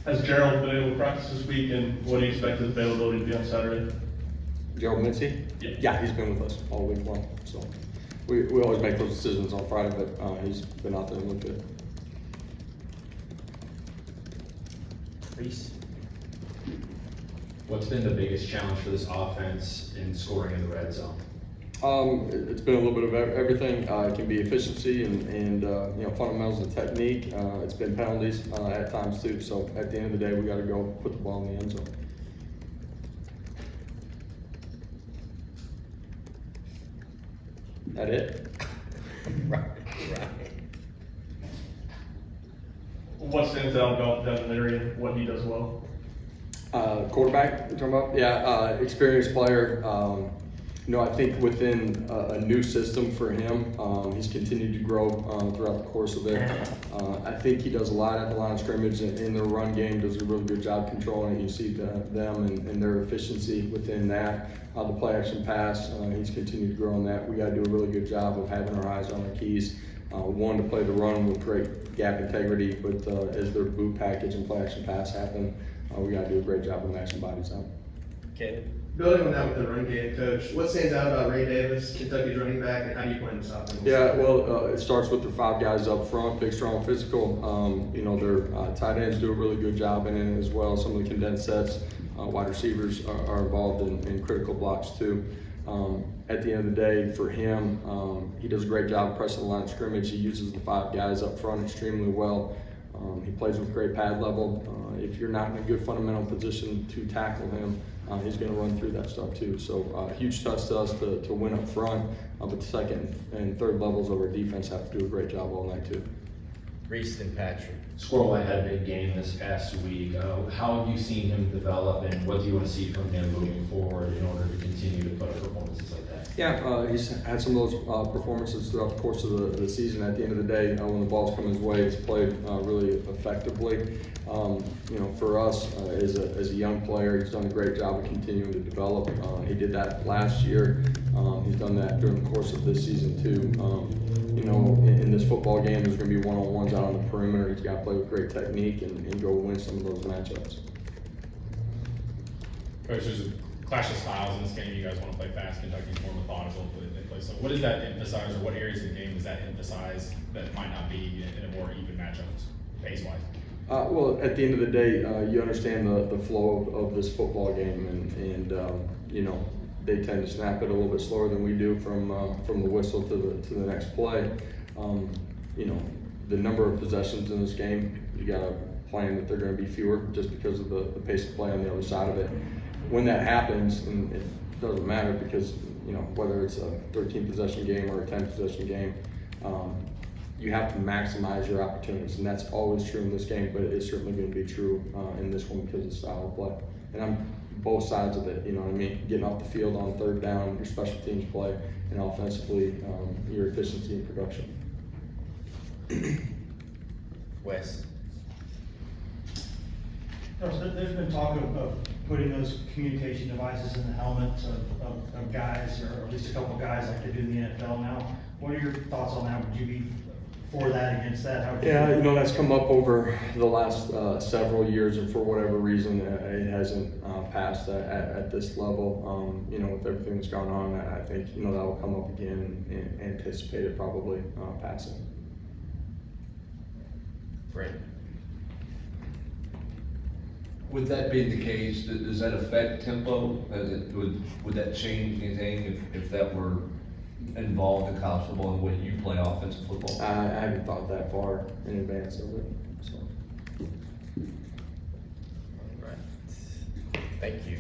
Has Gerald been able to practice this week, and what do you expect his availability to be on Saturday? Gerald Mincy? Yeah, he's been with us all week long. So we always make those decisions on Friday, but he's been out there and looked good. Reese? What's been the biggest challenge for this offense in scoring in the red zone? It's been a little bit of everything. It can be efficiency and fundamentals and technique. It's been penalties at times too. So at the end of the day, we got to go put the ball in the end zone. That it? Right. What stands out about Devin Leary and what he does well? Quarterback, you're talking about? Yeah, experienced player. I think within a new system for him, he's continued to grow throughout the course of it. I think he does a lot at the line of scrimmage and in the run game, does a really good job controlling it. You see them and their efficiency within that. The play action pass, he's continued to grow in that. We got to do a really good job of having our eyes on our keys. One, to play the run with great gap integrity, but as their boot package and play action pass happen, we got to do a great job of matching bodies up. Kevin? Building on that with the run game, Coach, what stands out about Ray Davis, Kentucky's running back, and how do you plan to stop him? Yeah, well, it starts with the 5 guys up front, big, strong, physical. Their tight ends do a really good job in it as well. Some of the condensed sets, wide receivers are involved in critical blocks too. At the end of the day, for him, he does a great job pressing the line of scrimmage. He uses the 5 guys up front extremely well. He plays with great pad level. If you're not in a good fundamental position to tackle him, he's going to run through that stuff too. So huge trust to us to win up front, but the second and third levels of our defense have to do a great job all night too. Reese and Patrick? Squirrel had a big game this past week. How have you seen him develop, and what do you want to see from him moving forward in order to continue to put up performances like that? Yeah, he's had some of those performances throughout the course of the season. At the end of the day, when the ball's come his way, he's played really effectively. For us as a young player, he's done a great job of continuing to develop. He did that last year. He's done that during the course of this season too. In this football game, there's going to be one-on-ones out on the perimeter. He's got to play with great technique and go win some of those matchups. Coach, there's a clash of styles in this game. You guys want to play fast. Kentucky's more methodical. They play so. What does that emphasize, or what areas of the game does that emphasize that might not be in a more even matchup, pace-wise? Well, at the end of the day, you understand the flow of this football game, and they tend to snap it a little bit slower than we do from the whistle to the next play. The number of possessions in this game, you got to plan that they're going to be fewer just because of the pace of play on the other side of it. When that happens, and it doesn't matter because whether it's a 13 possession game or a 10 possession game, you have to maximize your opportunities, and that's always true in this game, but it's certainly going to be true in this one because of the style of play. And I'm both sides of it, you know what I mean? Getting off the field on third down, your special teams play, and offensively, your efficiency and production. Wes? There's been talk of putting those communication devices in the helmets of guys, or at least a couple guys like they do in the NFL now. What are your thoughts on that? Would you be for that, against that? Yeah, that's come up over the last several years, and for whatever reason, it hasn't passed at this level. With everything that's gone on, I think that will come up again and anticipate it probably passing. Brent? With that being the case, does that affect tempo? Would that change anything if that were involved in college football and the way you play offensive football? I haven't thought that far in advance of it. So. All right. Thank you.